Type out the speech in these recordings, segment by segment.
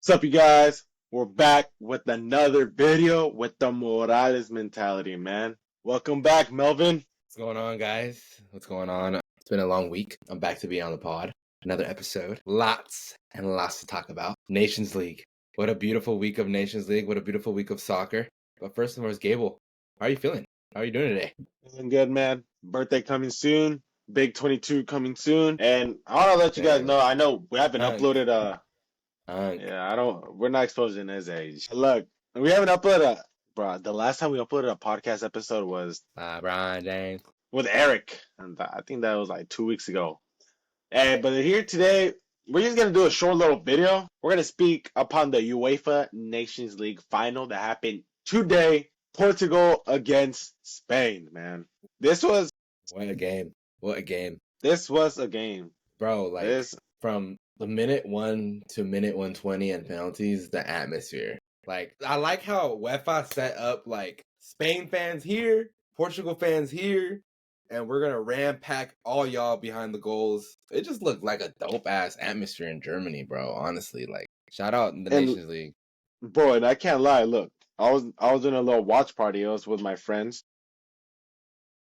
What's up, you guys? We're back with another video with the Morales mentality, man. Welcome back, Melvin. What's going on, guys? What's going on? It's been a long week. I'm back to be on the pod. Another episode. Lots and lots to talk about. Nations League. What a beautiful week of Nations League. What a beautiful week of soccer. But first and foremost, Gabriel, how are you feeling? How are you doing today? Feeling good, man. Birthday coming soon. Big 22 coming soon. And I want to let you guys know, I know we haven't uploaded we're not exposing his age. Look, we haven't uploaded bro, the last time we uploaded a podcast episode was Brian James. with Eric. And I think that was like 2 weeks ago. But here today, we're just going to do a short little video. We're going to speak upon the UEFA Nations League final that happened today. Portugal against Spain, man. What a game. What a game. This was a game. Bro, from the minute 1 to minute 120 and penalties, the atmosphere. I like how UEFA set up, Spain fans here, Portugal fans here, and we're going to ram pack all y'all behind the goals. It just looked like a dope-ass atmosphere in Germany, bro, honestly. Shout out in the Nations League. Bro, and I can't lie, look. I was in a little watch party. I was with my friends.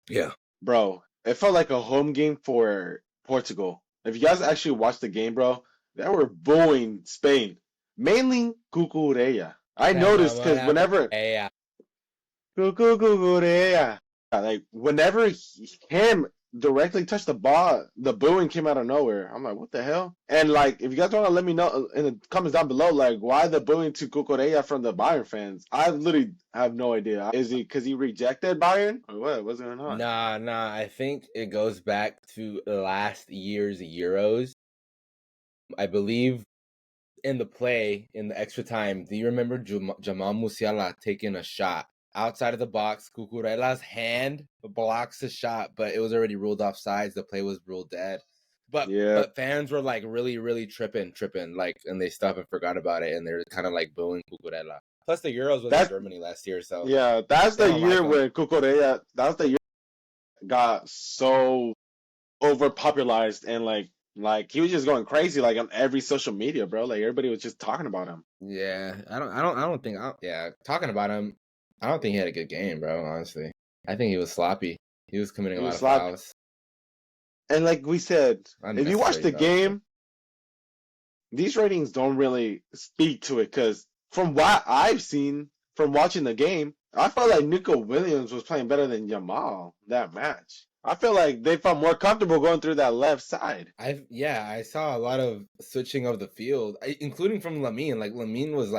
Yeah. Bro, it felt like a home game for Portugal. If you guys actually watched the game, bro, they were booing Spain. Mainly Cucurella. I noticed because whenever... Cucurella. Whenever him directly touched the ball, the booing came out of nowhere. I'm like, what the hell? And if you guys want to let me know in the comments down below, why the booing to Cucurella from the Bayern fans? I literally have no idea. Is it because he rejected Bayern or what? What's going on? Nah. I think it goes back to last year's Euros. I believe in the extra time, do you remember Jamal Musiala taking a shot outside of the box? Cucurella's hand blocks the shot, but it was already ruled offsides. The play was ruled dead. But fans were really, really tripping, and they stopped and forgot about it, and they're kind of booing Cucurella. Plus, the Euros was in Germany last year, so yeah, that's the year when Cucurella. That's the year got so overpopularized and he was just going crazy on every social media, bro. Everybody was just talking about him. Yeah, talking about him. I don't think he had a good game, bro, honestly. I think he was sloppy. He was committing a lot of fouls. And like we said, if you watch the game, these ratings don't really speak to it because from what I've seen from watching the game, I felt like Nico Williams was playing better than Yamal that match. I feel like they felt more comfortable going through that left side. I saw a lot of switching of the field, including from Lamine. Lamine was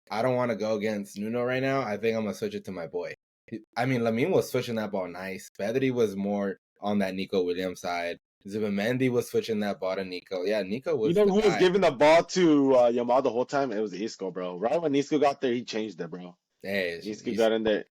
I don't want to go against Nuno right now. I think I'm going to switch it to my boy. Lamine was switching that ball nice. Pedri was more on that Nico Williams side. Zubimendi was switching that ball to Nico. Yeah, Nico was who was giving the ball to Yamal the whole time? It was Isco, bro. Right when Isco got there, he changed it, bro. Hey, Isco got in there.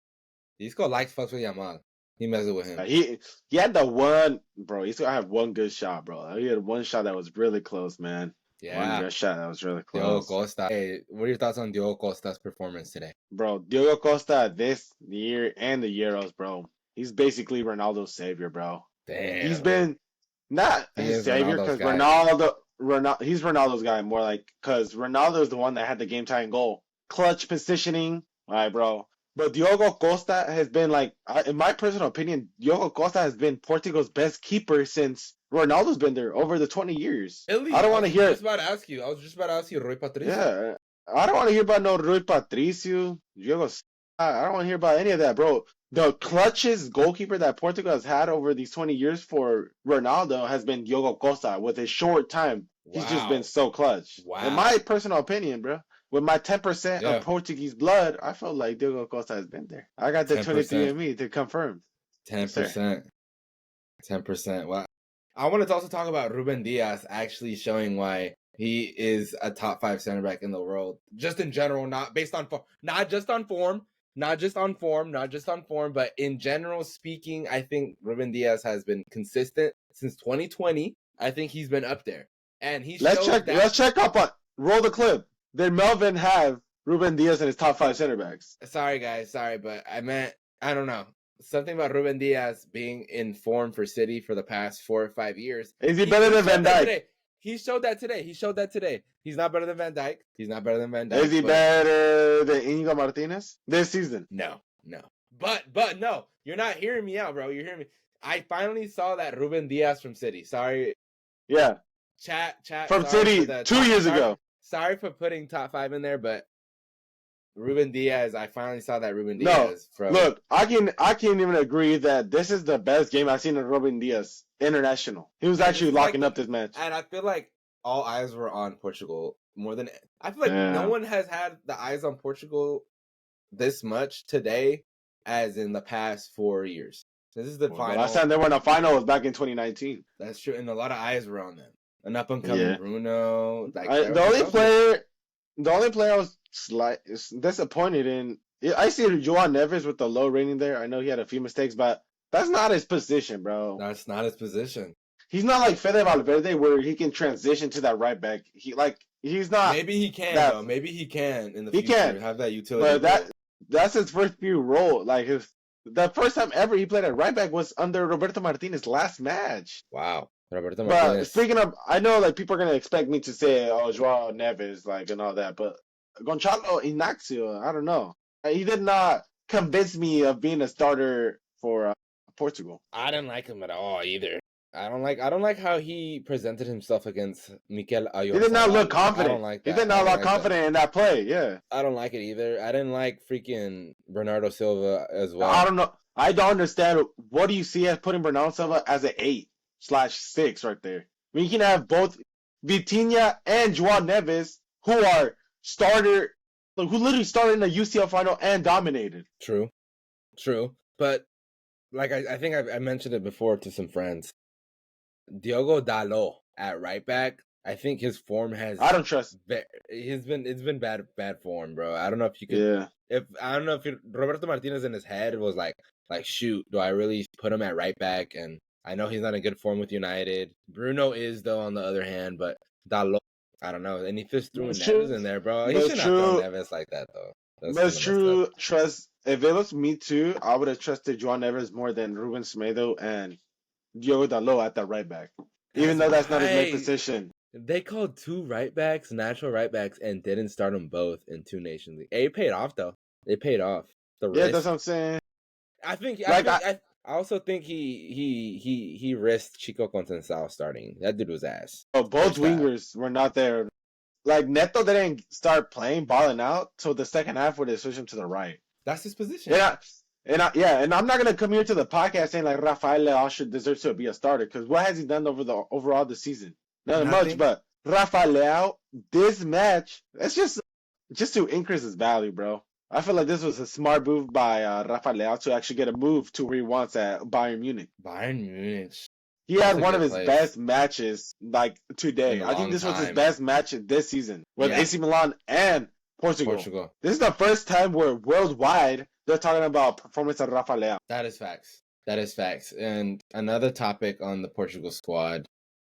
Isco likes fucks with Yamal. He messes with him. He had the one, bro. Isco had one good shot, bro. He had one shot that was really close, man. Yeah. One good shot that was really close. Diogo Costa. Hey, what are your thoughts on Diogo Costa's performance today? Bro, Diogo Costa this year and the Euros, bro. He's basically Ronaldo's savior, bro. Damn. He's been not his savior because he's Ronaldo's guy more because Ronaldo's the one that had the game tying goal. Clutch positioning. All right, bro. But Diogo Costa has been in my personal opinion, Diogo Costa has been Portugal's best keeper since Ronaldo's been there over the 20 years. Really? I don't want to hear. I was just about to ask you, Rui Patricio. Yeah, I don't want to hear about no Rui Patricio. Diogo. I don't want to hear about any of that, bro. The clutchest goalkeeper that Portugal has had over these 20 years for Ronaldo has been Diogo Costa. With his short time, he's just been so clutch. Wow. In my personal opinion, bro. With my 10% of Portuguese blood, I feel like Diogo Costa has been there. I got the 23andMe to confirm. 10%. 10%. Wow. I wanted to also talk about Ruben Diaz actually showing why he is a top 5 center back in the world. Just in general, not based on not just on form, but in general speaking, I think Ruben Diaz has been consistent since 2020. I think he's been up there. And let's check up on roll the clip. Did Melvin have Ruben Diaz in his top 5 center backs? Sorry, guys. But I meant, I don't know. Something about Ruben Diaz being in form for City for the past 4 or 5 years. Is he better than Van Dijk? he showed that today. He's not better than Van Dijk. Is he better than Inigo Martinez this season? No. But no, you're not hearing me out, bro. You're hearing me. I finally saw that Ruben Diaz from City. Sorry. Yeah. Chat. From City 2 years ago. Sorry for putting top 5 in there, but Ruben Diaz, I finally saw that Ruben Diaz. Look, I can't even agree that this is the best game I've seen of Ruben Diaz international. He was actually locking up this match. And I feel like all eyes were on Portugal more than... I feel like no one has had the eyes on Portugal this much today as in the past 4 years. This is the final. The last time they were in a final was back in 2019. That's true, and a lot of eyes were on them. An up-and-coming Bruno. The only player I was disappointed in... I see João Neves with the low rating there. I know he had a few mistakes, but that's not his position, bro. That's not his position. He's not like Fede Valverde where he can transition to that right back. He's not. Maybe he can, though. Maybe he can in the future. He can have that utility. But that's his first few role. Like the first time ever he played at right back was under Roberto Martinez last match. Wow. Roberto Martinez. But speaking of, I know like people are gonna expect me to say, oh, João Neves, like and all that, but Gonçalo Inácio, I don't know. He did not convince me of being a starter for Portugal. I didn't like him at all either. I don't like how he presented himself against Mikel Oyarzabal. He did not look confident. I don't like that. He did not look confident in that play. Yeah. I don't like it either. I didn't like freaking Bernardo Silva as well. I don't know. I don't understand. What do you see as putting Bernardo Silva as an 8/6 right there? I mean, you can have both Vitinha and João Neves, who are who literally started in the UCL final and dominated. True. But like I think I mentioned it before to some friends. Diogo Dalot at right back, I think his form has. I don't trust. It's been bad form, bro. I don't know if you could. Yeah. If Roberto Martinez in his head was like shoot, do I really put him at right back? And I know he's not in good form with United. Bruno is though on the other hand, but Dalot, I don't know. And he just threw Neves in there, bro. He should not throw Neves like that though. That's true. Trust. If it was me too, I would have trusted João Neves more than Ruben Semedo and Diogo Dalot at the right back, even though that's not his main position. They called 2 right backs, natural right backs, and didn't start them both in 2 Nations League. It paid off though. It paid off. Yeah, that's what I'm saying. I also think he risked Chico Conceição starting. That dude was ass. Oh, both wingers were not there. Like Neto didn't start balling out till the second half where they switched him to the right. That's his position. And I'm not gonna come here to the podcast saying like Rafael Leao should deserve to be a starter because what has he done overall this season? Not much, but Rafael Leao, this match, it's just to increase his value, bro. I feel like this was a smart move by Rafael Leao to actually get a move to where he wants at Bayern Munich. He had one of his best matches like today. I think this was his best match this season with AC Milan and Portugal. This is the first time where worldwide they're talking about performance of Rafael Leao. That is facts. And another topic on the Portugal squad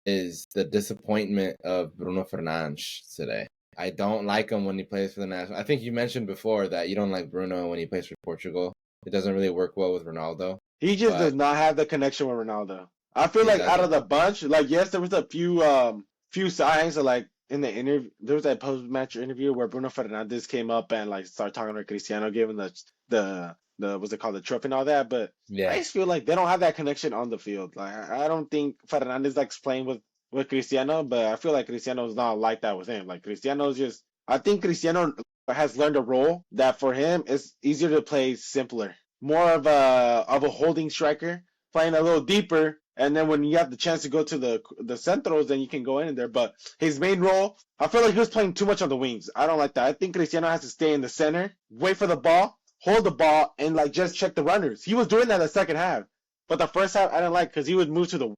is the disappointment of Bruno Fernandes today. I don't like him when he plays for the national. I think you mentioned before that you don't like Bruno when he plays for Portugal. It doesn't really work well with Ronaldo. He just does not have the connection with Ronaldo. I feel like out of the bunch, like yes, there was a few signs of like in the interview. There was that post-match interview where Bruno Fernandes came up and like started talking to Cristiano, gave him the what's it called, the trophy and all that. But I just feel like they don't have that connection on the field. Like I don't think Fernandes likes playing with Cristiano, but I feel like Cristiano's not like that with him. Like I think Cristiano has learned a role that for him is easier to play simpler, more of a holding striker, playing a little deeper. And then when you have the chance to go to the centros, then you can go in there. But his main role, I feel like he was playing too much on the wings. I don't like that. I think Cristiano has to stay in the center, wait for the ball, hold the ball, and like just check the runners. He was doing that in the second half. But the first half, I didn't like because he would move to the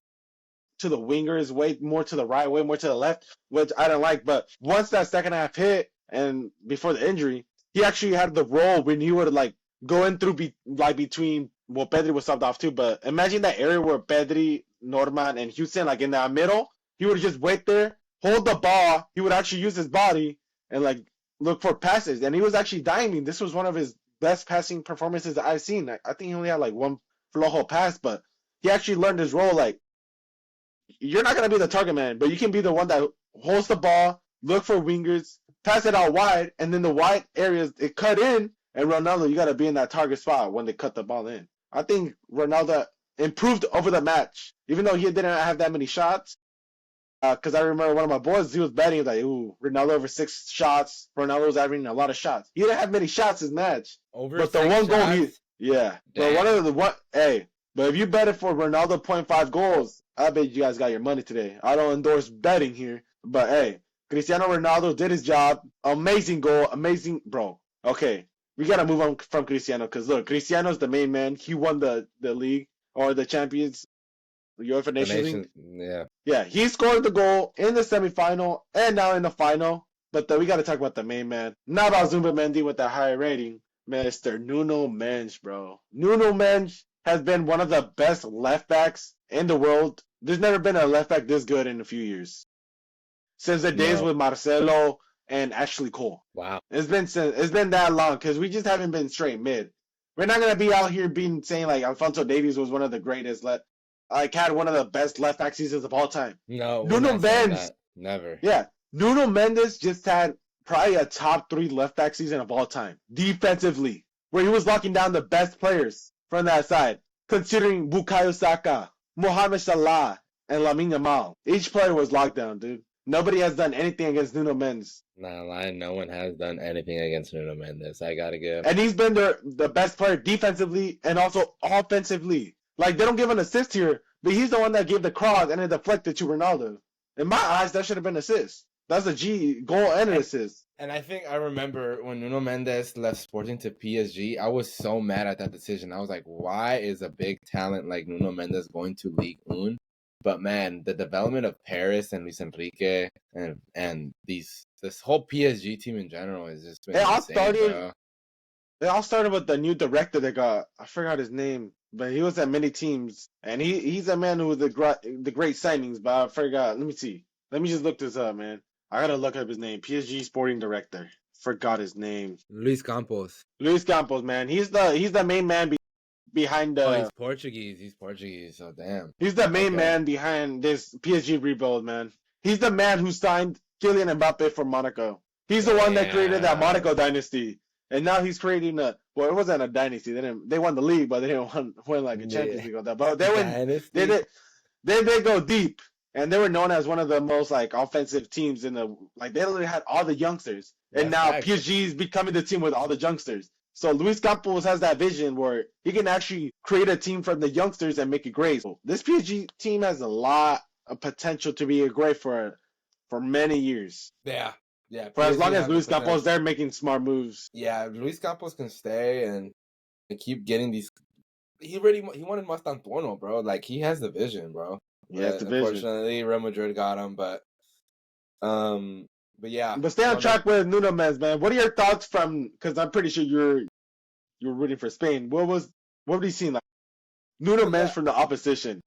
wingers, way more to the right, way more to the left, which I didn't like. But once that second half hit and before the injury, he actually had the role when he would like go in through between. Well, Pedri was subbed off too, but imagine that area where Pedri, Norman, and Houston, like in that middle, he would just wait there, hold the ball. He would actually use his body and like look for passes. And he was actually diving. This was one of his best passing performances that I've seen. I think he only had like one flojo pass, but he actually learned his role. Like you're not gonna be the target man, but you can be the one that holds the ball, look for wingers, pass it out wide, and then the wide areas it cut in, and Ronaldo, you gotta be in that target spot when they cut the ball in. I think Ronaldo improved over the match, even though he didn't have that many shots. Because I remember one of my boys, he was betting, he was like, ooh, Ronaldo over 6 shots. Ronaldo was averaging a lot of shots. He didn't have many shots this match. But the one goal yeah. But one of the one, hey, but if you bet it for Ronaldo 0.5 goals, I bet you guys got your money today. I don't endorse betting here, but hey, Cristiano Ronaldo did his job. Amazing goal, amazing, bro. Okay, we gotta move on from Cristiano because look, Cristiano's the main man. He won the league or the Champions. UEFA Nations League. Yeah. Yeah, he scored the goal in the semifinal and now in the final. But we got to talk about the main man. Not about Zumba Mendy with the higher rating. Mr. Nuno Mendes, bro. Nuno Mendes has been one of the best left backs in the world. There's never been a left back this good in a few years. Since the days with Marcelo and Ashley Cole. Wow. It's been that long because we just haven't been straight mid. We're not going to be out here saying like Alphonso Davies was one of the greatest had one of the best left back seasons of all time. No, Nuno Mendes, never. Yeah, Nuno Mendes just had probably a top 3 left back season of all time defensively, where he was locking down the best players from that side, considering Bukayo Saka, Mohamed Salah, and Lamine Yamal. Each player was locked down, dude. Nobody has done anything against Nuno Mendes. Nah, lying. No one has done anything against Nuno Mendes. I gotta give. And he's been the best player defensively and also offensively. Like, they don't give an assist here, but he's the one that gave the cross and it deflected to Ronaldo. In my eyes, that should have been an assist. That's a goal and an assist. And I think I remember when Nuno Mendes left Sporting to PSG, I was so mad at that decision. I was like, why is a big talent like Nuno Mendes going to Ligue 1? But man, the development of Paris and Luis Enrique and this whole PSG team in general has just been insane, It all started with the new director they got. I forgot his name, but he was at many teams, and he's a man who was the great signings. But I forgot. Let me see. Let me just look this up, man. I gotta look up his name. PSG sporting director. Forgot his name. Luis Campos. Luis Campos, man. He's the main man behind the. Oh, he's Portuguese. He's Portuguese. So damn. He's the main man behind this PSG rebuild, man. He's the man who signed Kylian Mbappe for Monaco. He's the one that created that Monaco dynasty. And now he's creating it wasn't a dynasty. They won the league, but they didn't win like a Champions League or that. But they go deep, and they were known as one of the most like offensive teams in the like. They literally had all the youngsters, and now PSG is becoming the team with all the youngsters. So Luis Campos has that vision where he can actually create a team from the youngsters and make it great. So this PSG team has a lot of potential to be great for many years. Yeah. Yeah, for as long as Luis Campos there making smart moves. Yeah, Luis Campos can stay and keep getting these. He wanted Mastantuono, bro. Like he has the vision, bro. Yeah, the vision. Unfortunately, Real Madrid got him, but yeah. But stay on track with Nuno Mendes, man. What are your thoughts from? Because I'm pretty sure you're rooting for Spain. What have you seen like Nuno Mendes from the opposition?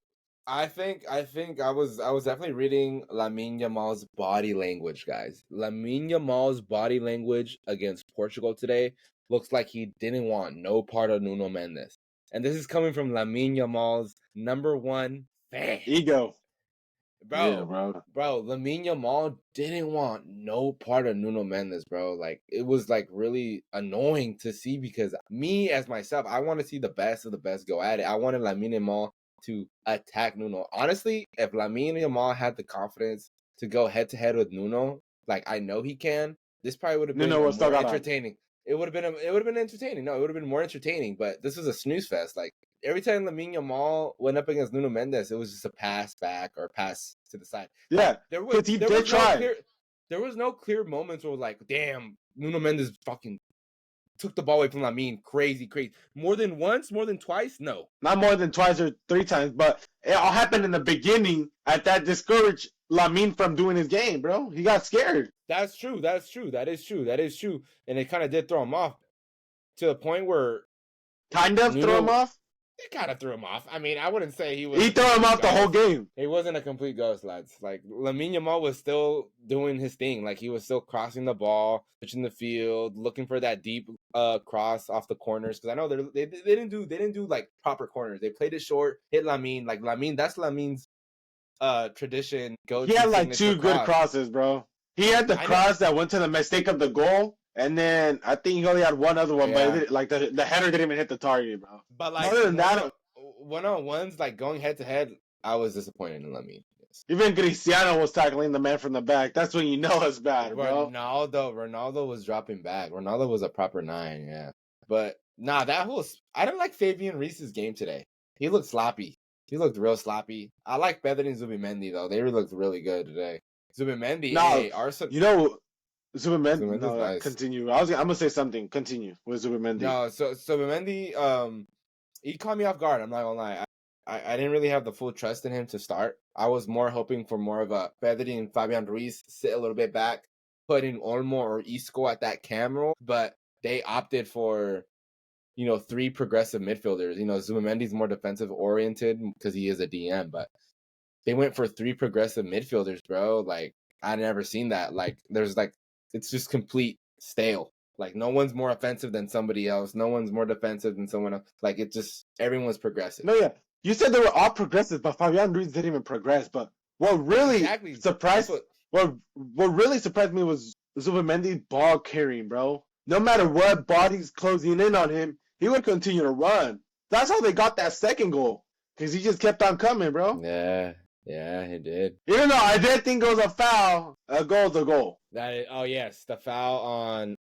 I think I was definitely reading Lamine Yamal's body language, guys. Lamine Yamal's body language against Portugal today looks like he didn't want no part of Nuno Mendes. And this is coming from Lamine Yamal's #1 fan. Ego. Bro, yeah, bro, Lamine Yamal didn't want no part of Nuno Mendes, bro. Like, it was, like, really annoying to see because me, as myself, I want to see the best of the best go at it. I wanted Lamine Yamal to attack Nuno. Honestly, if Lamine Yamal had the confidence to go head-to-head with Nuno, like, I know he can, this probably would have been more entertaining. It would have been entertaining. No, it would have been more entertaining, but this was a snooze fest. Like, every time Lamine Yamal went up against Nuno Mendes, it was just a pass back or pass to the side. Yeah, because he did try. There was no clear moments where like, damn, Nuno Mendes fucking took the ball away from Lamine. Crazy. More than once, more than twice? No. Not more than twice or 3 times, but it all happened in the beginning that discouraged Lamine from doing his game, bro. He got scared. That's true. That is true. And it kind of did throw him off to the point where... Kind of threw him off? It kind of threw him off. I mean, I wouldn't say he was... He threw him off the whole game. He wasn't a complete ghost, lads. Like, Lamine Yamal was still doing his thing. Like, he was still crossing the ball, pitching the field, looking for that deep cross off the corners. Because I know they didn't do like proper corners. They played it short, hit Lamine. Like, Lamine, that's Lamine's tradition He had like two good crosses, bro. He had the cross that went to the mistake of the goal, and then I think he only had one other one, but like the header didn't even hit the target, bro. But like other than that, one-on-ones, like going head to head, I was disappointed in Lemmy. Even Cristiano was tackling the man from the back. That's when you know it's bad, bro. Ronaldo was dropping back. Ronaldo was a proper 9, yeah. But nah, I didn't like Fabian Ruiz's game today. He looked sloppy. He looked real sloppy. I like Pedri and Zubimendi though. They looked really good today. Zubimendi, Arsenal. You know, Zubimendi. No, nice. Continue. I'm gonna say something. Continue with Zubimendi. No, so Zubimendi, he caught me off guard. I'm not gonna lie. I didn't really have the full trust in him to start. I was more hoping for more of a Pedri and Fabian Ruiz sit a little bit back, put in Olmo or Isco at that cam role, but they opted for, 3 progressive midfielders. Zubimendi's more defensive oriented because he is a DM, but they went for 3 progressive midfielders, bro. Like, I never seen that. Like, it's just complete stale. Like, no one's more offensive than somebody else. No one's more defensive than someone else. Like, everyone's progressive. No, yeah. You said they were all progressive, but Fabian Ruiz didn't even progress. But what really surprised me was Zubimendi ball carrying, bro. No matter what body's closing in on him, he would continue to run. That's how they got that second goal, because he just kept on coming, bro. Yeah, he did. Even though I did think it was a foul, a goal's a goal. Yes, the foul on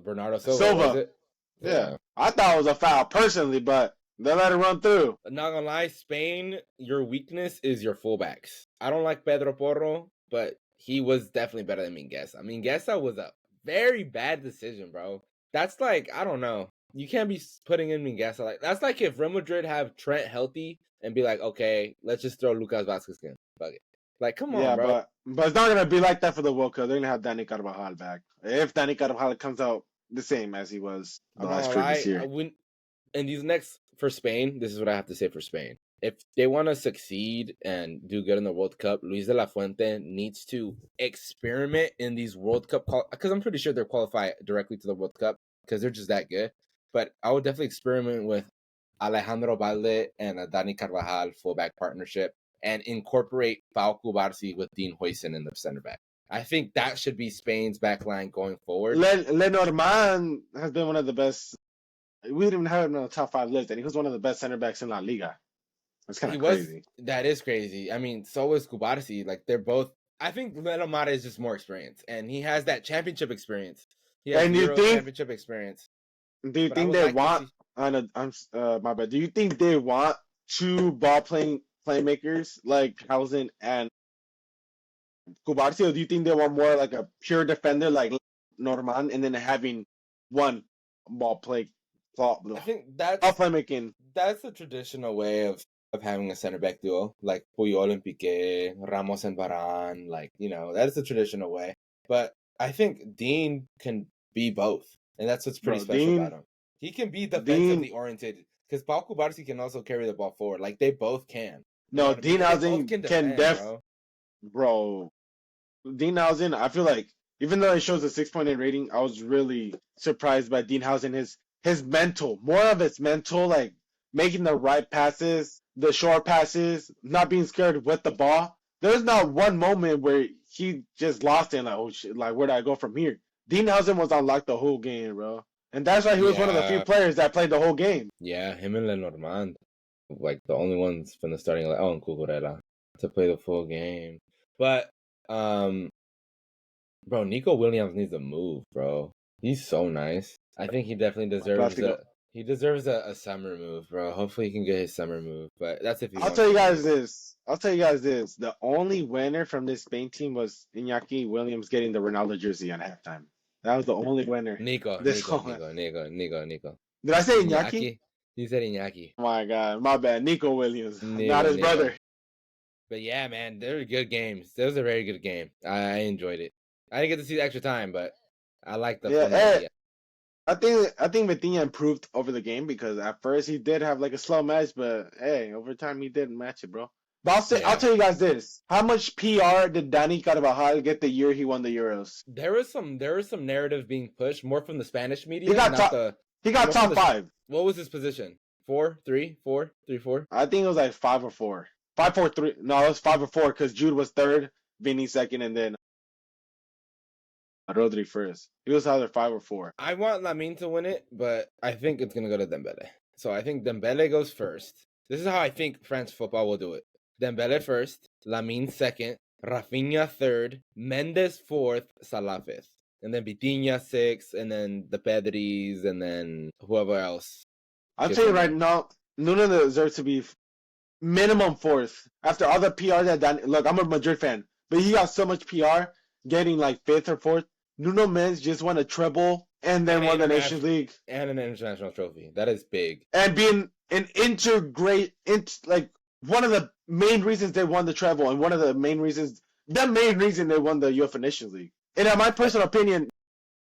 Bernardo Silva. Was it? Yeah, I thought it was a foul personally, but they let it run through. Not gonna lie, Spain, your weakness is your fullbacks. I don't like Pedro Porro, but he was definitely better than Mingueza. Mingueza was a very bad decision, bro. That's like, I don't know. You can't be putting in Mingueza. Like, that's like if Real Madrid have Trent healthy and be like, okay, let's just throw Lucas Vazquez in. Fuck it. Like, come on, bro. But it's not gonna be like that for the World Cup. They're gonna have Dani Carvajal back. If Dani Carvajal comes out the same as he was the last previous year. And these next, for Spain, this is what I have to say for Spain. If they want to succeed and do good in the World Cup, Luis de la Fuente needs to experiment in these World Cup because I'm pretty sure they're qualified directly to the World Cup because they're just that good. But I would definitely experiment with Alejandro Balde and a Dani Carvajal fullback partnership and incorporate Pau Cubarsí with Dean Huijsen in the center back. I think that should be Spain's back line going forward. Lenormand has been one of the best. We didn't even have him on the top 5 list, and he was one of the best center backs in La Liga. That's kind of crazy. That is crazy. I mean, so is Cubarsí. Like, they're both. I think Lenormand is just more experienced, and he has that championship experience. He has championship experience. Do you think they want? My bad. Do you think they want 2 playmakers like Hausen and Cubarsí, or do you think they want more like a pure defender like Norman, and then having one I think that's playmaking. That's the traditional way of having a center back duo, like Puyol and Piqué, Ramos and Varane. Like, that is the traditional way. But I think Dean can be both, and that's what's pretty special about him. He can be defensively oriented because Pau Cubarsí can also carry the ball forward. Like, they both can. No, Dean Hausen can bro. Dean Hausen, I feel like, even though it shows a 6.8 rating, I was really surprised by Dean Hausen. His mental, more of his mental, like making the right passes, the short passes, not being scared with the ball. There's not one moment where he just lost it, like, oh shit, like, where do I go from here? Dean Hausen was on lock the whole game, bro. And that's why he was one of the few players that played the whole game. Yeah, him and Lenormand, like the only ones from the starting, like, and Cucurella to play the full game. But, bro, Nico Williams needs to move, bro. He's so nice. I think he definitely deserves a summer move, bro. Hopefully he can get his summer move. But that's if he I'll tell you guys this. The only winner from this Spain team was Iñaki Williams getting the Ronaldo jersey on halftime. That was the only winner. Nico. Did I say Iñaki? You said Iñaki. Oh my God, my bad. Nico Williams, not his brother. But yeah, man, they were good games. It was a very good game. I enjoyed it. I didn't get to see the extra time, but I liked the format. I think Vitinha improved over the game because at first he did have like a slow match, but hey, over time he did match it, bro. But I'll tell you guys this: how much PR did Dani Carvajal get the year he won the Euros? There was some narrative being pushed more from the Spanish media. He got top 5. What was his position? 4, 3, 4, 3, 4. I think it was like 5 or 4. 5-4-3. No, it was 5-4 because Jude was third, Vinny second, and then Rodri first. He was either 5 or 4. I want Lamine to win it, but I think it's gonna go to Dembele. So I think Dembele goes first. This is how I think French football will do it. Dembele first, Lamine second, Rafinha third, Mendes fourth, Salah fifth. And then Vitinha sixth, and then the Pedris, and then whoever else. I'm telling you right now, Nuno deserves to be minimum fourth. After all the PR that done, look, I'm a Madrid fan, but he got so much PR getting like fifth or fourth. Nuno Mendes just won a treble and then won the Nations League. And an international trophy. That is big. And being an like one of the main reasons they won the treble and one of the main reasons they won the UEFA Nations League. And in my personal opinion,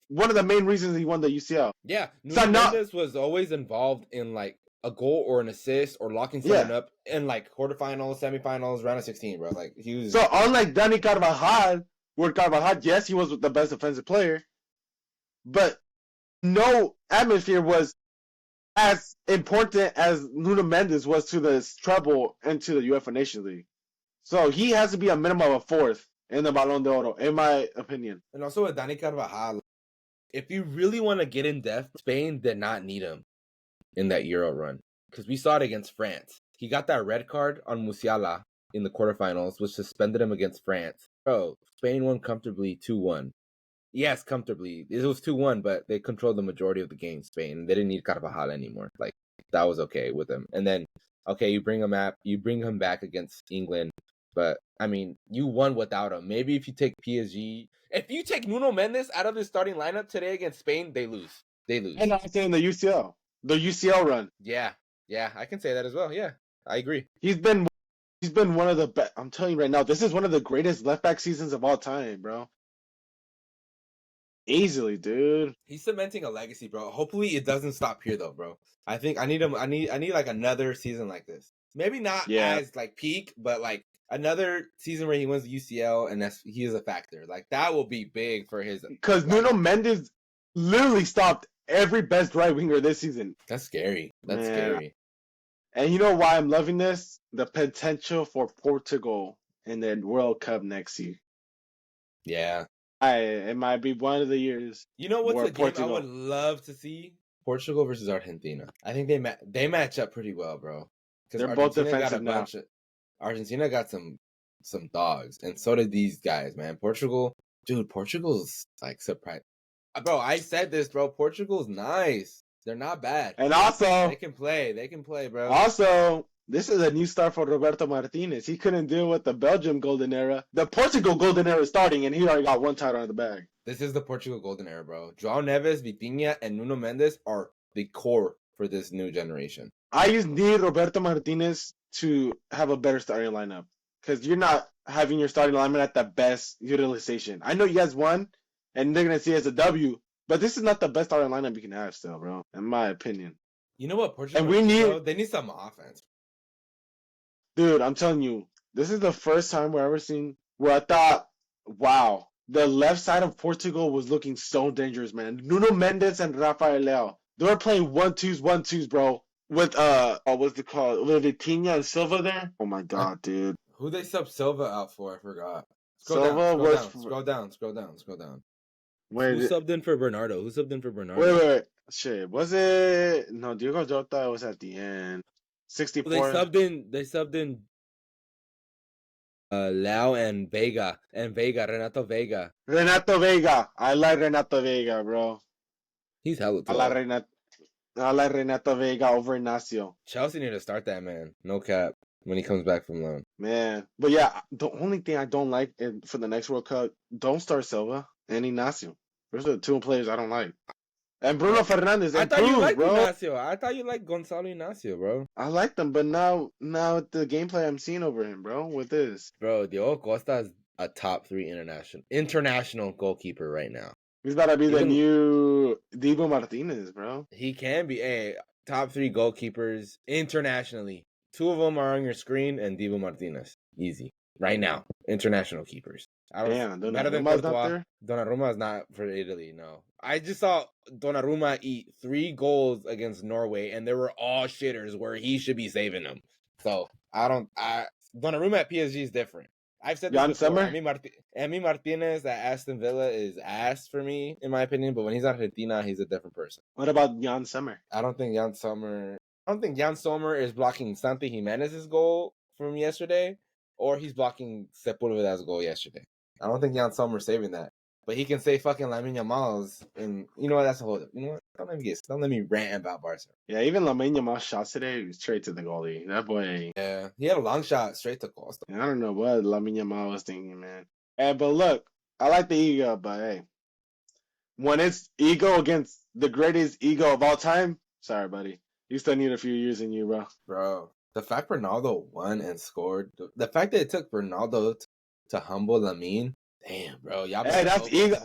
one of the main reasons he won the UCL. Yeah, Nuno Mendes was always involved in like a goal or an assist or locking someone up in like quarterfinals, semifinals, round of 16, bro. Like he was. So unlike Dani Carvajal, where Carvajal, yes, he was the best defensive player, but no atmosphere was as important as Nuno Mendes was to the treble and to the UEFA Nations League. So he has to be a minimum of fourth in the Ballon d'Oro, in my opinion. And also with Dani Carvajal, if you really want to get in depth, Spain did not need him in that Euro run because we saw it against France. He got that red card on Musiala in the quarterfinals, which suspended him against France. Bro, Spain won comfortably 2-1. Yes, comfortably. It was 2-1, but they controlled the majority of the game, Spain. They didn't need Carvajal anymore. Like, that was okay with him. And then, okay, you bring him back against England. But, I mean, you won without him. Maybe if you take PSG... If you take Nuno Mendes out of the starting lineup today against Spain, they lose. And I'm saying the UCL. The UCL run. Yeah, I can say that as well. Yeah, I agree. He's been one of the best. I'm telling you right now, this is one of the greatest left back seasons of all time, bro. Easily, dude. He's cementing a legacy, bro. Hopefully it doesn't stop here though, bro. I think I need him. I need like another season like this. Maybe not as like peak, but like another season where he wins the UCL and he is a factor. Like that will be big for his. Because Nuno Mendes literally stopped every best right winger this season. That's scary. That's scary. And you know why I'm loving this? The potential for Portugal in the World Cup next year. Yeah. It might be one of the years. You know what's the game I would love to see? Portugal versus Argentina. I think they match up pretty well, bro. They're both defensive now. Argentina got some dogs, and so did these guys, man. Portugal's like surprised. Bro, I said this, bro. Portugal's nice. They're not bad. And also, they can play, bro. Also, this is a new start for Roberto Martinez. He couldn't deal with the Belgium golden era. The Portugal golden era is starting, and he already got one title in the bag. This is the Portugal golden era, bro. João Neves, Vitinha, and Nuno Mendes are the core for this new generation. I just need Roberto Martinez to have a better starting lineup because you're not having your starting lineup at the best utilization. I know you guys won, and they're going to see it as a W, but this is not the best starting lineup you can have still, bro, in my opinion. You know what Portugal they need some offense. Dude, I'm telling you, this is the first time we've ever seen where I thought, wow, the left side of Portugal was looking so dangerous, man. Nuno Mendes and Rafael Leao. They were playing 1-2s, bro. With what's it called? With Vitinha and Silva there. Oh my god, dude. Who they sub Silva out for? I forgot. Scroll down. Wait, who subbed in for Bernardo? Wait. Shit, was it? No, Diogo Jota was at the end. 64. Well, they subbed in Leao and Renato Vega. I like Renato Vega, bro. He's hella tall. I like Renato Vega over Ignacio. Chelsea need to start that, man. No cap. When he comes back from loan. Man. But yeah, the only thing I don't like for the next World Cup, don't start Silva and Ignacio. Those are the two players I don't like. And Bruno Fernandes. I thought you liked Ignacio. I thought you liked Gonzalo Ignacio, bro. I like them, but now the gameplay I'm seeing over him, bro, with this. Bro, Diogo Costa is a top 3 international goalkeeper right now. He's about to be the new Dibu Martinez, bro. He can be top 3 goalkeepers internationally. 2 of them are on your screen, and Dibu Martinez. Easy. Right now. International keepers. Damn, Donnaruma's not there? Donnarumma is not for Italy, no. I just saw Donnarumma eat 3 goals against Norway, and they were all shitters where he should be saving them. So, Donnarumma at PSG is different. I've said this Jan before. Sommer? Emi Martinez at Aston Villa is ass for me, in my opinion. But when he's at Argentina, he's a different person. What about Jan Sommer? I don't think Jan Sommer is blocking Santi Jimenez's goal from yesterday, or he's blocking Sepulveda's goal yesterday. I don't think Jan Sommer's saving that. But he can say fucking Lamine Yamal's, and you know what? That's a whole. You know what? Don't let me rant about Barca. Yeah, even Lamine Yamal's shots today was straight to the goalie. That boy. Yeah, he had a long shot straight to Costa. I don't know what Lamine Yamal was thinking, man. Hey, but look, I like the ego, but hey, when it's ego against the greatest ego of all time, sorry, buddy, you still need a few years in you, bro. Bro, the fact Ronaldo won and scored, the fact that it took Ronaldo to humble Lamine. Damn, bro. Y'all hey, that's ego.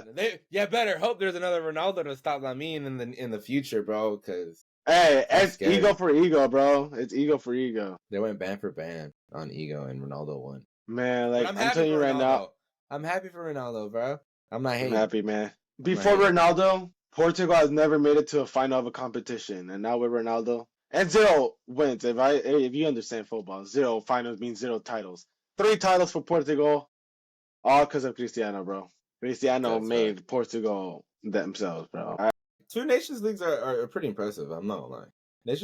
Better hope there's another Ronaldo to stop Lamine in the future, bro. Because it's scary. Ego for ego, bro. It's ego for ego. They went band for band on ego, and Ronaldo won. Man, like I'm telling you right now, I'm happy for Ronaldo, bro. I'm not hating. I'm happy, man. Before Ronaldo, Portugal has never made it to a final of a competition, and now with Ronaldo, and 0 wins. If you understand football, 0 finals means 0 titles. 3 titles for Portugal. All because of Cristiano, bro. Cristiano made Portugal themselves, bro. 2 Nations Leagues are pretty impressive. I'm not gonna lie.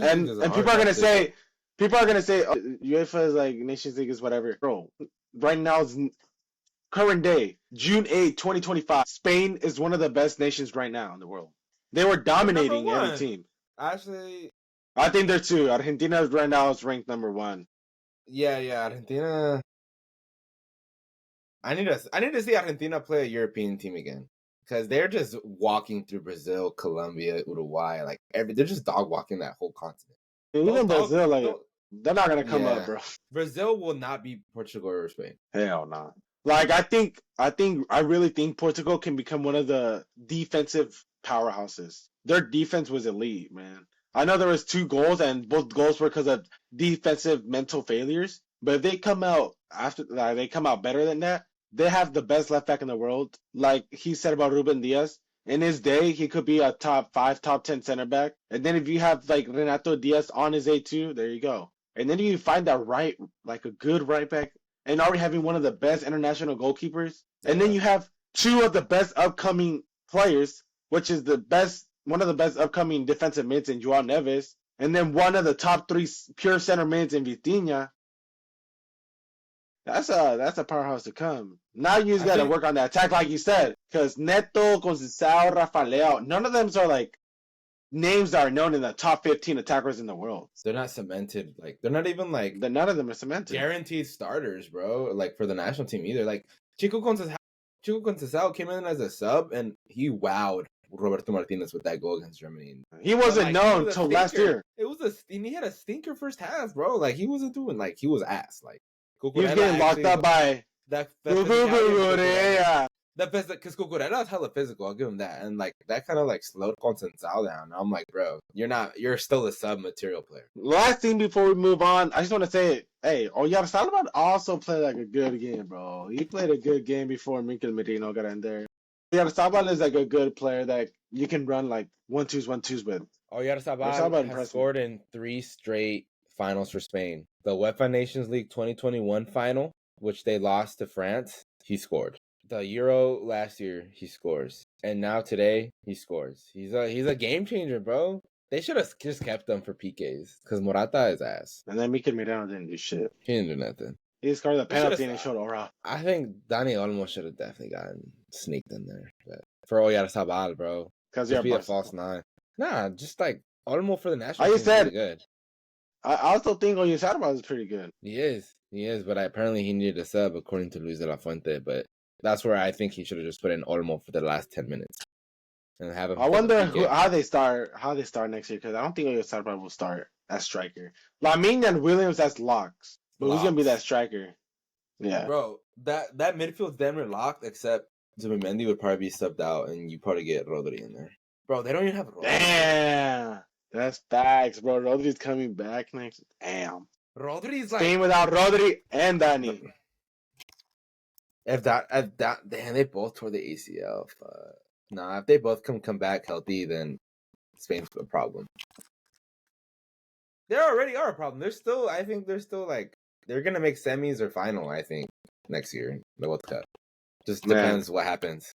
And people are gonna say, UEFA is like Nations League is whatever, bro. Right now is current day, June 8, 2025. Spain is one of the best nations right now in the world. They were dominating every team. Actually, I think they're 2. Argentina right now is ranked number 1. Yeah, Argentina. I need to see Argentina play a European team again, because they're just walking through Brazil, Colombia, Uruguay, like they're just dog walking that whole continent. Even Brazil, they're not gonna come up, bro. Brazil will not beat Portugal or Spain. Hell no. Nah. Like I really think Portugal can become one of the defensive powerhouses. Their defense was elite, man. I know there was 2 goals, and both goals were because of defensive mental failures. But if they come out they come out better than that, they have the best left back in the world. Like he said about Ruben Diaz, in his day, he could be a top 5, top 10 center back. And then if you have like Renato Diaz on his A2, there you go. And then you find that a good right back, and already having one of the best international goalkeepers. And then you have 2 of the best upcoming players, which is one of the best upcoming defensive mids in Joao Neves, and then one of the top 3 pure center mids in Vitinha. That's a powerhouse to come. Now you just got to work on that attack, like you said, because Neto, Conceição, Rafa Leao, none of them are like names that are known in the top 15 attackers in the world. They're not cemented. Like they're not even like none of them are cemented. Guaranteed starters, bro. Like for the national team either. Like Chico Conceição came in as a sub, and he wowed Roberto Martinez with that goal against Germany. He wasn't known until last year. He had a stinker first half, bro. Like he wasn't doing he was ass. Like he was getting locked up by that. Because Cucurella is hella physical. I'll give him that, and like that kind of like slowed Conceição down. I'm like, bro, you're still a sub material player. Last thing before we move on, I just want to say, hey, Oyarzabal also played like a good game, bro. He played a good game before Mikel Merino got in there. Oyarzabal is like a good player that you can run like 1-2s with. Oyarzabal has scored in 3 straight finals for Spain. The UEFA Nations League 2021 final, which they lost to France, he scored. The Euro last year, he scores. And now today, he scores. He's a game changer, bro. They should have just kept him for PKs, because Morata is ass. And then Mikel Merino didn't do shit. He didn't do nothing. He scored the penalty and he showed aura. I think Dani Olmo should have definitely gotten sneaked in there. But for Oyarzabal, bro. Because you're a false 9. Nah, just like Olmo for the national team is really good. I also think Oyarzabal is pretty good. He is, but apparently he needed a sub according to Luis de la Fuente. But that's where I think he should have just put in Olmo for the last 10 minutes and have him. I wonder how they start next year, because I don't think Oyarzabal will start as striker. Lamine and Williams as locks, but who's gonna be that striker? Yeah, bro, that midfield's damn near locked, except Zubimendi would probably be subbed out, and you probably get Rodri in there. Bro, they don't even have Rodri. Damn. That's facts, bro. Rodri's coming back next. Damn. Rodri's like Spain without Rodri and Dani. If they both tore the ACL. If they both come back healthy, then Spain's a problem. They already are a problem. I think they're still like they're gonna make semis or final. I think next year the World Cup. Just depends what happens.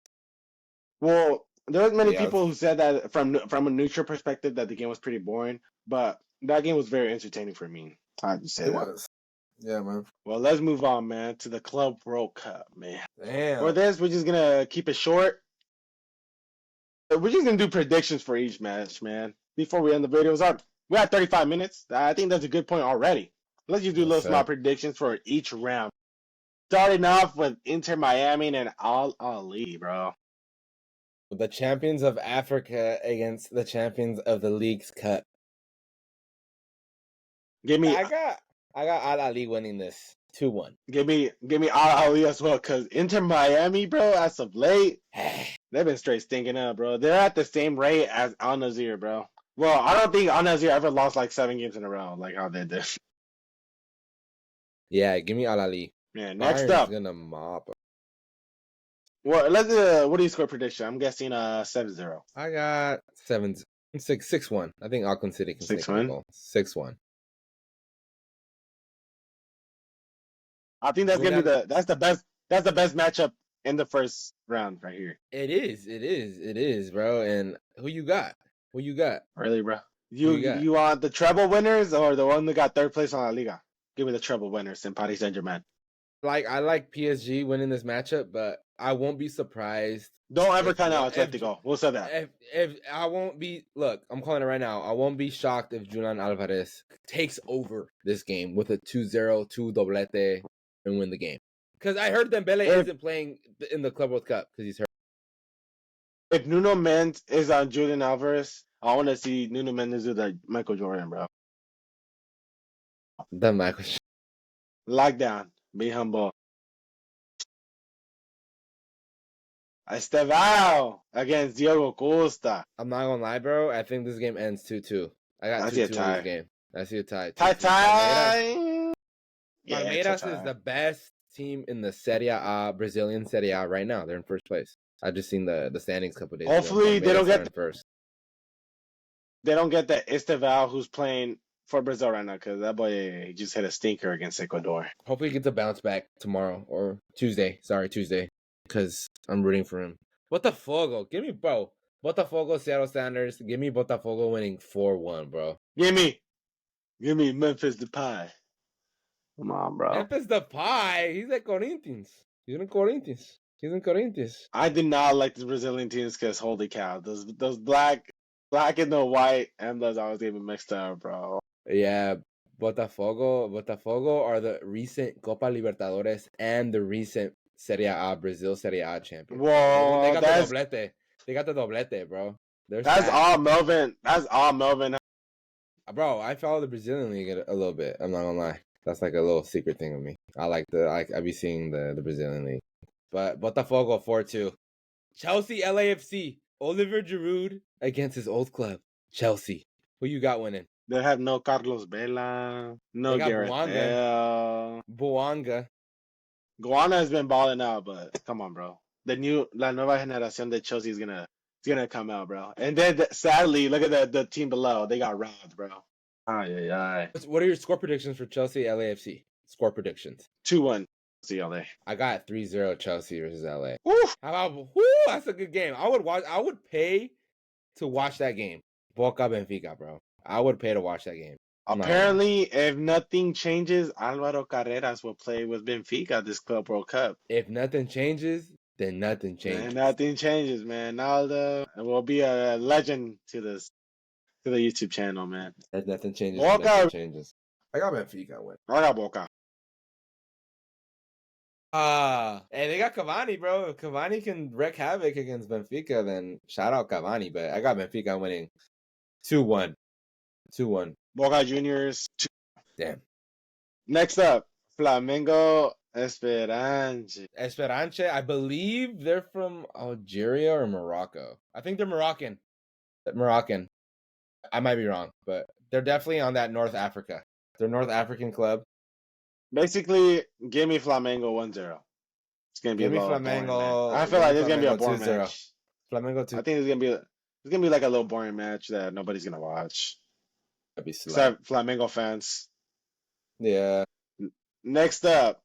Well, there was many people who said that from a neutral perspective that the game was pretty boring, but that game was very entertaining for me. I have to say that. Was. Yeah, man. Well, let's move on, man, to the Club World Cup, man. Damn. For this, we're just gonna keep it short. We're just gonna do predictions for each match, man. Before we end the video, we're at 35 minutes. I think that's a good point already. Let's just do little small predictions for each round. Starting off with Inter Miami and Al Ali, bro. The champions of Africa against the champions of the League's Cup. Give me. I got Al Ali winning this 2-1. Give me Al Ali as well, cause Inter Miami, bro, as of late, they've been straight stinking up, bro. They're at the same rate as Al Nassr, bro. Well, I don't think Al Nassr ever lost like 7 games in a row, like how they did. Yeah, give me Al Ali. Yeah, next up. Gonna mop. Well, what do you score prediction? I'm guessing 7-0. I got 6-1. I think Auckland City can 6-1. 6-1. I think that's gonna be that's the best matchup in the first round right here. It is, bro. And who you got? Really, bro? You want the treble winners or the one that got third place on La Liga? Give me the treble winners in Paris Saint-Germain. I like PSG winning this matchup, but I won't be surprised. Don't ever count out Atletico. We'll say that. If I won't be, look, I'm calling it right now. I won't be shocked if Julian Alvarez takes over this game with a 2-0, 2 doblete, and win the game. Because I heard Dembele isn't playing in the Club World Cup because he's hurt. If Nuno Mendes is on Julian Alvarez, I want to see Nuno Mendes do the Michael Jordan, bro. The Michael. Lockdown. Be humble. Estevao against Diogo Costa. I'm not gonna lie, bro. I think this game ends 2-2. I got 2-2 in this game. I see a tie. Tie. Palmeiras is the best team in the Serie A, Brazilian Serie A right now. They're in first place. I just seen the standings a couple days ago. Hopefully they don't get first. They don't get the Estevao who's playing for Brazil right now, because that boy he just hit a stinker against Ecuador. Hopefully he gets a bounce back tomorrow or Tuesday. Sorry, Tuesday. Because I'm rooting for him. Botafogo. Give me, bro. Botafogo, Seattle Sounders. Give me Botafogo winning 4-1, bro. Give me Memphis Depay. Come on, bro. Memphis Depay. He's at Corinthians. He's in Corinthians. I did not like the Brazilian teams because holy cow, those black and the white emblems always get me mixed up, bro. Yeah, Botafogo are the recent Copa Libertadores and the recent Serie A, Brazil Serie A champions. Whoa, they got the doblete. They got the doblete, bro. That's all Melvin. That's all Melvin. Bro, I follow the Brazilian league a little bit. I'm not gonna lie. That's like a little secret thing with me. I be seeing the Brazilian league. But Botafogo 4-2. Chelsea LAFC. Oliver Giroud against his old club, Chelsea. Who you got winning? They have no Carlos Vela, no Gareth Bale. Boanga. Guana has been balling out, but come on, bro. La nueva generación de Chelsea is gonna come out, bro. And then sadly, look at the team below. They got robbed, bro. Ay. What are your score predictions for Chelsea LAFC? Score predictions. 2-1. CLA. I got 3-0 Chelsea versus LA. Oof. How about that's a good game. I would pay to watch that game. Boca Benfica, bro. I would pay to watch that game. Apparently, if nothing changes, Alvaro Carreras will play with Benfica this Club World Cup. If nothing changes, then nothing changes. And nothing changes, man. Naldo will be a legend to the YouTube channel, man. If nothing changes, Boca. Nothing changes. I got Benfica win. I got Boca. And they got Cavani, bro. If Cavani can wreak havoc against Benfica, then shout out Cavani. But I got Benfica winning 2-1. 2-1. Boca Juniors. Damn. Next up, Flamengo Esperance. I believe they're from Algeria or Morocco. I think they're Moroccan. I might be wrong, but they're definitely on that North Africa. They're North African club. Basically, give me Flamengo 1-0. It's gonna be Flamengo. I feel like it's gonna be a boring match. Flamengo 2. I think it's gonna be like a little boring match that nobody's gonna watch. That'd be slow. Except Flamengo fans. Yeah. Next up,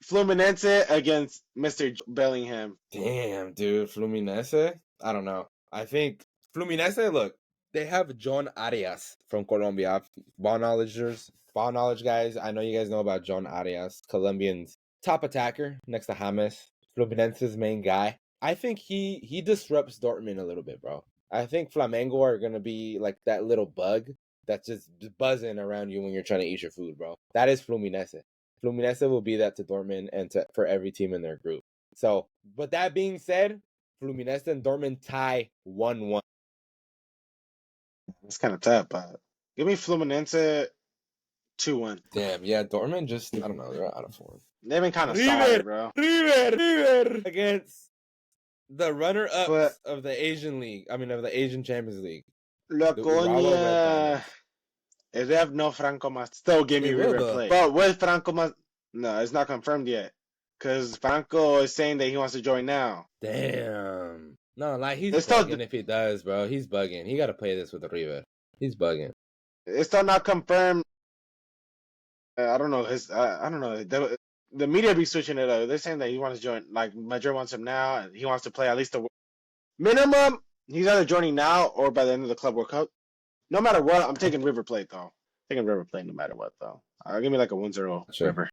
Fluminense against Mr. Bellingham. Damn, dude. Fluminense? I don't know. I think Fluminense, look, they have John Arias from Colombia. Ball knowledge guys. I know you guys know about John Arias, Colombian's top attacker next to James, Fluminense's main guy. I think he disrupts Dortmund a little bit, bro. I think Flamengo are going to be like that little bug that's just buzzing around you when you're trying to eat your food, bro. That is Fluminense. Fluminense will be that to Dortmund and for every team in their group. So, but that being said, Fluminense and Dortmund tie 1-1. It's kind of tough, but give me Fluminense 2-1. Damn, yeah, Dortmund just, I don't know, they're out of form. They've been kind of solid, bro. River against the runner-ups of the Asian League. I mean, of the Asian Champions League. Laconia. If they have no Franco Mas, still give me River Plate. But with Franco Mas, no, it's not confirmed yet. Because Franco is saying that he wants to join now. Damn. No, like, he's bugging if he does, bro. He's bugging. He got to play this with River. He's bugging. It's still not confirmed. I don't know. I don't know. The media be switching it up. They're saying that he wants to join. Like, Madrid wants him now, and he wants to play at least the minimum. He's either joining now or by the end of the Club World Cup. No matter what, I'm taking River Plate, though. Taking River Plate no matter what, though. Give me like a 1-0 River.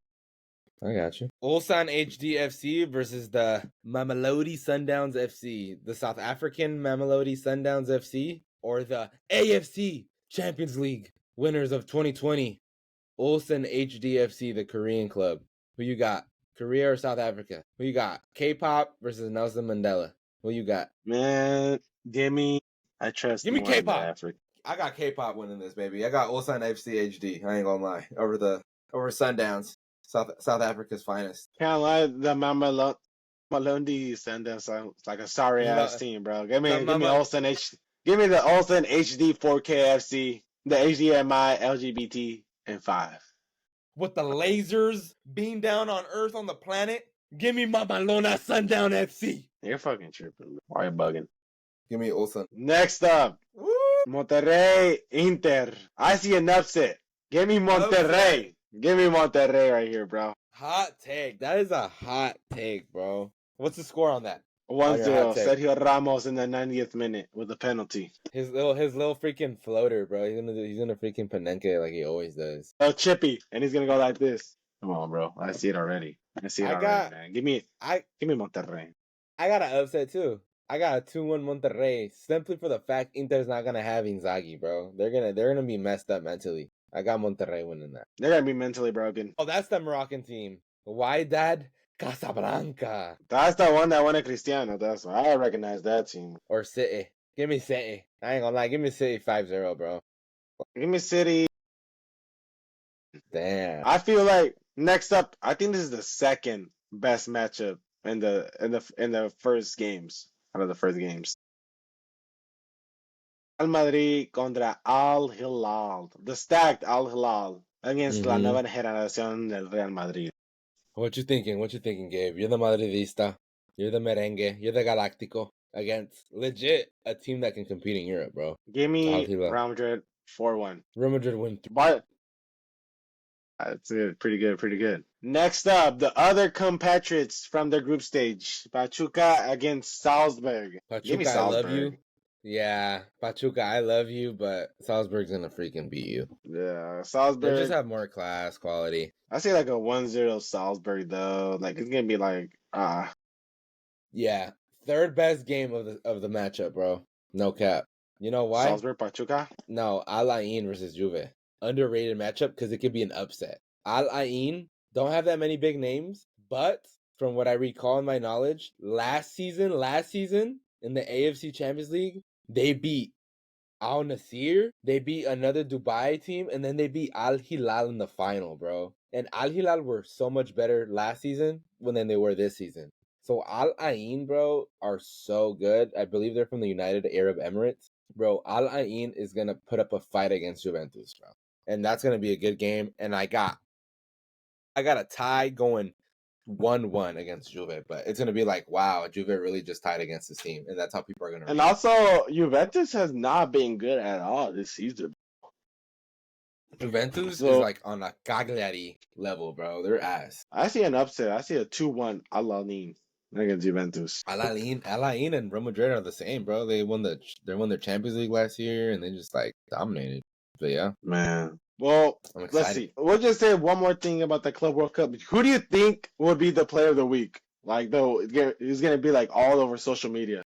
I got you. Ulsan HDFC versus the Mamelodi Sundowns FC. The South African Mamelodi Sundowns FC or the AFC Champions League winners of 2020. Ulsan HDFC, the Korean club. Who you got? Korea or South Africa? Who you got? K-pop versus Nelson Mandela. Who you got? Man, give me K-pop. Africa. I got K-pop winning this, baby. I got Ulsan FC HD. I ain't gonna lie. Over Sundowns. South Africa's finest. Can't lie, the Mamelodi Sundowns sounds like a sorry ass team, bro. Give me Ulsan give me the Ulsan HD 4K FC, the HDMI LGBT and 5. With the lasers beam down on Earth on the planet, give me Mamelodi Sundown FC. You're fucking tripping. Why are you bugging? Give me Ulsan. Next up, woo! Monterrey Inter. I see an upset. Give me Monterrey. Give me Monterrey right here, bro. Hot take. That is a hot take, bro. What's the score on that? 1-0. Sergio Ramos in the 90th minute with a penalty. His little freaking floater, bro. He's gonna freaking panenke like he always does. Oh, chippy, and he's gonna go like this. Come on, bro. I see it already. Man. Give me Monterrey. I got an upset too. I got a 2-1 Monterrey simply for the fact Inter's not gonna have Inzaghi, bro. They're gonna be messed up mentally. I got Monterrey winning that. They're gonna be mentally broken. Oh, that's the Moroccan team. Wydad Casablanca. That's the one that won a Cristiano. That's why I recognize that team. Or City. Give me City. I ain't gonna lie. Give me City 5-0, bro. Give me City. Damn. I feel like next up, I think this is the second best matchup in the first games. Out of the first games. Real Madrid contra Al Hilal. The stacked Al Hilal against la nueva generación del Real Madrid. What you thinking, Gabe? You're the Madridista. You're the merengue. You're the Galactico. Against legit a team that can compete in Europe, bro. Give me Real Madrid 4-1. Real Madrid win. But that's it. Pretty good. Next up, the other compatriots from the group stage. Pachuca against Salzburg. Pachuca, Salzburg. I love you. Yeah, Pachuca, I love you, but Salzburg's gonna freaking beat you. Yeah, Salzburg. They just have more class, quality. I say like a 1-0 Salzburg though. Like it's gonna be like Yeah, third best game of the matchup, bro. No cap. You know why? Salzburg Pachuca. No, Al Ain versus Juve. Underrated matchup because it could be an upset. Al Ain don't have that many big names, but from what I recall in my knowledge, last season in the AFC Champions League, they beat Al Nassr, they beat another Dubai team, and then they beat Al Hilal in the final, bro. And Al Hilal were so much better last season than they were this season. So Al Ain, bro, are so good. I believe they're from the United Arab Emirates. Bro, Al Ain is going to put up a fight against Juventus, bro. And that's going to be a good game. And I got a tie going 1-1 against Juve, but it's going to be like, wow, Juve really just tied against this team, and that's how people are going to And also, Juventus has not been good at all this season. Juventus is So like on a Cagliari level, bro. They're ass. I see an upset. I see a 2-1 Alanin against Juventus. Alain and Real Madrid are the same, bro. They won their Champions League last year, and they just like dominated. But yeah, Man. Well, I'm let's excited. see. We'll just say one more thing about the Club World Cup. Who do you think would be the player of the week? Like, though, it's gonna be like all over social media.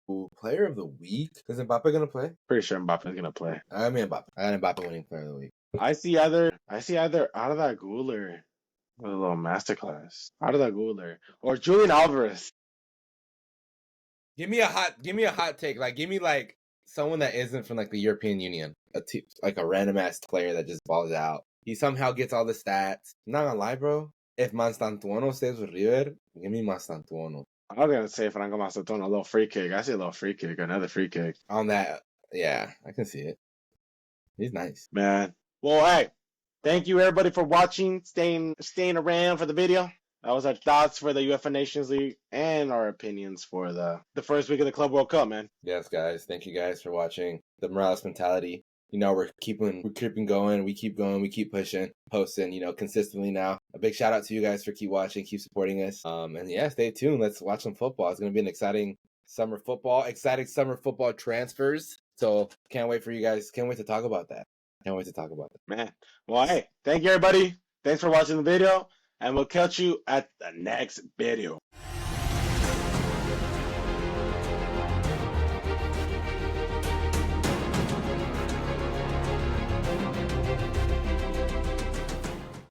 Ooh, player of the week? Is Mbappe gonna play? Pretty sure Mbappe's gonna play. I mean Mbappe. I got Mbappe winning player of the week. I see either out of that Guler with a little masterclass. Out of that Guler. Or Julian Alvarez. Give me a hot take. Like, give me like someone that isn't from like the European Union. Like a random ass player that just balls out. He somehow gets all the stats. I'm not gonna lie, bro. If Mastantuono stays with River, give me Mastantuono. I was gonna say Franco Macedonia, a little free kick. I see a little free kick, another free kick. On that, yeah, I can see it. He's nice. Man. Well, hey, thank you everybody for watching, staying around for the video. That was our thoughts for the UEFA Nations League and our opinions for the first week of the Club World Cup, man. Yes, guys. Thank you guys for watching. The Morales mentality. You know, we're keeping going. We keep going. We keep pushing, posting, consistently now. A big shout out to you guys for keep watching, keep supporting us. And yeah, stay tuned. Let's watch some football. It's going to be an exciting summer football transfers. So can't wait for you guys. Can't wait to talk about that. Man. Well, hey, thank you everybody. Thanks for watching the video. And we'll catch you at the next video.